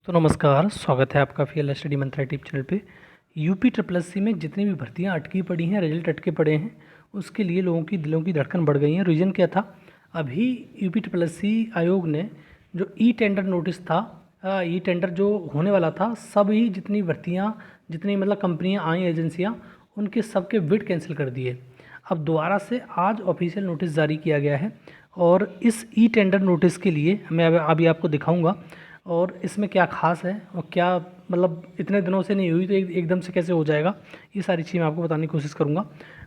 तो नमस्कार, स्वागत है आपका फीएल स्टडी मंत्रा यूट्यूब चैनल पे। यूपी ट्रिपल एस सी में जितनी भी भर्तियां अटकी पड़ी हैं, रिजल्ट अटके पड़े हैं, उसके लिए लोगों की दिलों की धड़कन बढ़ गई है। रीज़न क्या था? अभी यूपी ट्रिपल एस सी आयोग ने जो ई टेंडर नोटिस था, ई टेंडर जो होने वाला था, सभी जितनी भर्तियाँ, जितनी मतलब कंपनियाँ आई, एजेंसियाँ, उनके सबके बिड कैंसिल कर दिए। अब दोबारा से आज ऑफिशियल नोटिस जारी किया गया है और इस ई टेंडर नोटिस के लिए मैं अभी आपको दिखाऊंगा और इसमें क्या खास है और क्या मतलब इतने दिनों से नहीं हुई तो एकदम से कैसे हो जाएगा, ये सारी चीज़ मैं आपको बताने की कोशिश करूँगा।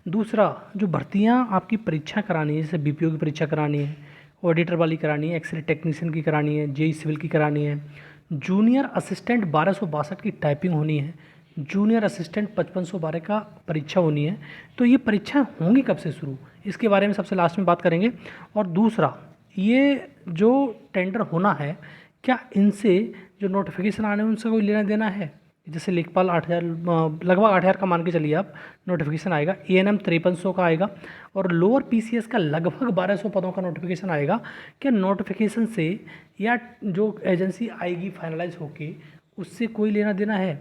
दूसरा, जो भर्तियाँ आपकी परीक्षा करानी है, जैसे बीपीओ की परीक्षा करानी है, ऑडिटर वाली करानी है, एक्सरे टेक्नीशियन की करानी है, जेई सिविल की करानी है, जूनियर असिस्टेंट 1262 की टाइपिंग होनी है, जूनियर असिस्टेंट 5512 का परीक्षा होनी है। तो ये परीक्षा होंगी कब से शुरू, इसके बारे में सबसे लास्ट में बात करेंगे। और दूसरा, ये जो टेंडर होना है, क्या इनसे जो नोटिफिकेशन आने हैं उनसे कोई लेना देना है? जैसे लेखपाल 8,000, लगभग 8,000 का मान के चलिए आप, नोटिफिकेशन आएगा। एएनएम 5300 का आएगा और लोअर पीसीएस का लगभग 1200 पदों का नोटिफिकेशन आएगा। क्या नोटिफिकेशन से या जो एजेंसी आएगी फाइनलाइज होके, उससे कोई लेना देना है?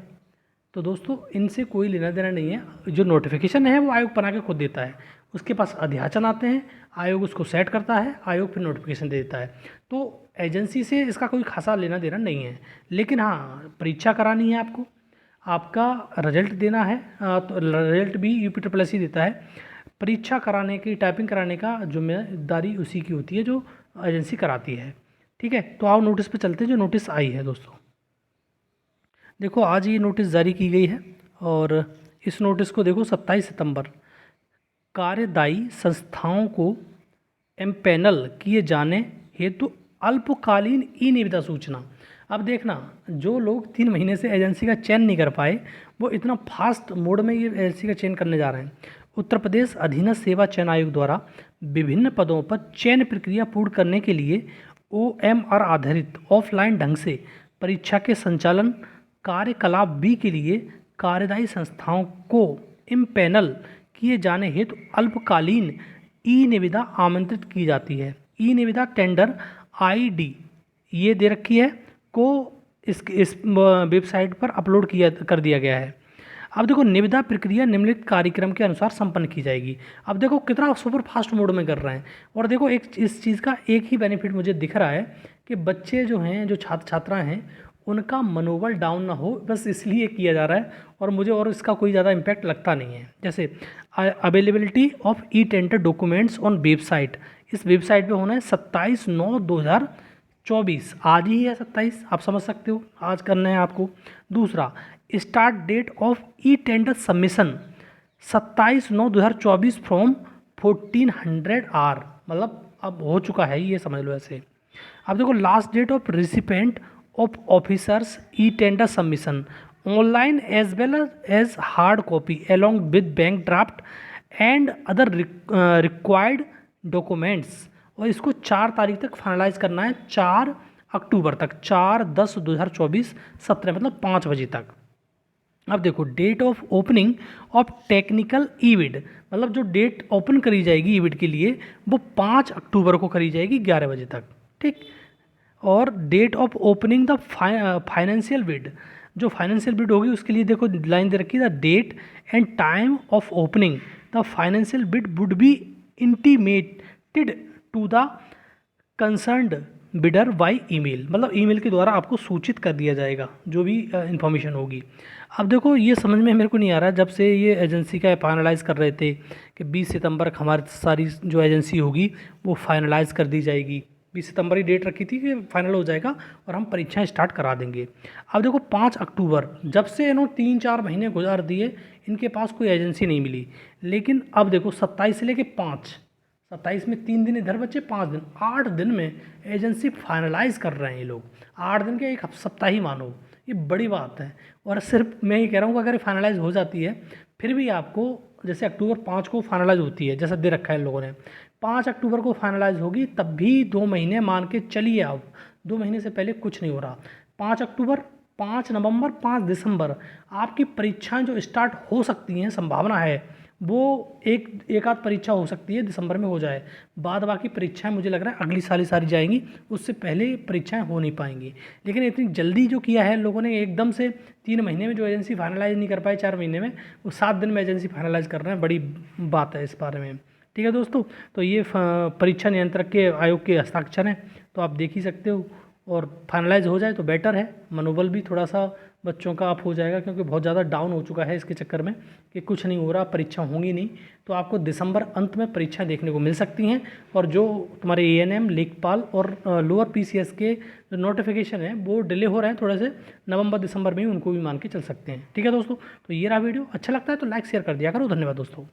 तो दोस्तों, इनसे कोई लेना देना नहीं है। जो नोटिफिकेशन है वो आयोग बना के खुद देता है, उसके पास अध्याचन आते हैं, आयोग उसको सेट करता है, आयोग फिर नोटिफिकेशन दे देता है। तो एजेंसी से इसका कोई खासा लेना देना नहीं है। लेकिन हाँ, परीक्षा करानी है आपको, आपका रिजल्ट देना है, तो रिजल्ट भी यूपी ट्रिपल एस ही देता है। परीक्षा कराने की, टाइपिंग कराने का जिम्मेदारी उसी की होती है जो एजेंसी कराती है। ठीक है, तो आओ नोटिस पे चलते हैं। जो नोटिस आई है दोस्तों, देखो आज ये नोटिस जारी की गई है और इस नोटिस को देखो 27 सितंबर, कार्यदायी संस्थाओं को एम्पैनल किए जाने हेतु अल्पकालीन ई निविदा सूचना। अब देखना, जो लोग 3 महीने से एजेंसी का चयन नहीं कर पाए, वो इतना फास्ट मोड में ये एजेंसी का चयन करने जा रहे हैं। उत्तर प्रदेश अधीनस्थ सेवा चयन आयोग द्वारा विभिन्न पदों पर चयन प्रक्रिया पूर्ण करने के लिए ओएमआर आधारित ऑफलाइन ढंग से परीक्षा के संचालन कार्यकलाप बी के लिए कार्यदायी संस्थाओं को इम्पैनल किए जाने हेतु अल्पकालीन ई निविदा आमंत्रित की जाती है। ई निविदा टेंडर आईडी ये दे रखी है को इस वेबसाइट पर अपलोड किया कर दिया गया है। अब देखो, निविदा प्रक्रिया निम्नलिखित कार्यक्रम के अनुसार संपन्न की जाएगी। अब देखो कितना सुपर फास्ट मोड में कर रहे हैं। और देखो, एक इस चीज़ का एक ही बेनिफिट मुझे दिख रहा है कि बच्चे जो हैं, जो छात्र छात्राएँ हैं, उनका मनोबल डाउन ना हो, बस इसलिए किया जा रहा है। और मुझे और इसका कोई ज़्यादा इम्पैक्ट लगता नहीं है। जैसे availability of e tender documents on website, इस वेबसाइट पे होना है 27/9/2024, आज ही है 27, आप समझ सकते हो, आज करना है आपको। दूसरा, start date of e tender submission 27/9/2024 from 1400 R, मतलब अब हो चुका है, ये समझ लो ऐसे। अब देखो, last date of recipient of officers e tender submission online as well as hard copy along with bank draft and other required documents. और इसको 4 तारीख तक फाइनलाइज करना है, 4 अक्टूबर तक, 4/10/2024 17, मतलब 5 बजे तक। अब देखो, date of opening of technical bid, मतलब जो डेट ओपन करी जाएगी ईविड के लिए, वो 5 अक्टूबर को करी जाएगी 11 बजे तक। ठीक। और date of opening the financial bid, जो फाइनेंशियल बिड होगी उसके लिए देखो लाइन दे रखी है, the date and time of opening the financial bid would be intimated to the concerned bidder by email, मतलब ईमेल के द्वारा आपको सूचित कर दिया जाएगा जो भी इंफॉर्मेशन होगी। अब देखो, ये समझ में मेरे को नहीं आ रहा है, जब से ये एजेंसी का फाइनलाइज़ कर रहे थे कि 20 सितंबर हमारी सारी जो एजेंसी होगी वो फाइनलाइज़ कर दी जाएगी, 20 सितंबर ही डेट रखी थी कि फाइनल हो जाएगा और हम परीक्षाएं स्टार्ट करा देंगे। अब देखो, 5 अक्टूबर, जब से इन्होंने 3-4 महीने गुजार दिए, इनके पास कोई एजेंसी नहीं मिली। लेकिन अब देखो, 27 से लेके 5, 27 में 3 दिन इधर बचे, 5 दिन, 8 दिन में एजेंसी फाइनलाइज कर रहे हैं ये लोग। 8 दिन के, एक सप्ताह ही मानो, ये बड़ी बात है। और सिर्फ मैं ये कह रहा हूँ कि अगर फाइनलाइज हो जाती है, फिर भी आपको, जैसे अक्टूबर 5 को फाइनलाइज होती है, जैसा दे रखा है इन लोगों ने, 5 अक्टूबर को फाइनलाइज होगी, तब भी 2 महीने मान के चलिए आप, 2 महीने से पहले कुछ नहीं हो रहा। 5 अक्टूबर, 5 नवंबर, 5 दिसंबर आपकी परीक्षाएं जो स्टार्ट हो सकती हैं, संभावना है, वो एक आध परीक्षा हो सकती है दिसंबर में हो जाए, बाद बाकी परीक्षाएं मुझे लग रहा है अगली साल ही सारी जाएंगी, उससे पहले परीक्षाएं हो नहीं पाएंगी। लेकिन इतनी जल्दी जो किया है लोगों ने, एकदम से 3 महीने में जो एजेंसी फाइनलाइज नहीं कर पाए 4 महीने में, वो 7 दिन में एजेंसी फाइनलाइज कर रहे हैं, बड़ी बात है इस बारे में। ठीक है दोस्तों, तो ये परीक्षा नियंत्रक के आयोग के हस्ताक्षर हैं, तो आप देख ही सकते हो, और फाइनलाइज हो जाए तो बेटर है, मनोबल भी थोड़ा सा बच्चों का अप हो जाएगा, क्योंकि बहुत ज़्यादा डाउन हो चुका है इसके चक्कर में कि कुछ नहीं हो रहा, परीक्षा होंगी नहीं। तो आपको दिसंबर अंत में परीक्षा देखने को मिल सकती हैं, और जो तुम्हारे एएनएम, लेखपाल और लोअर पीसीएस के जो नोटिफिकेशन है वो डिले हो रहे हैं थोड़े से, नवंबर दिसंबर में ही उनको भी मान के चल सकते हैं। ठीक है दोस्तों, तो ये रहा वीडियो, अच्छा लगता है तो लाइक शेयर कर दिया करो। धन्यवाद दोस्तों।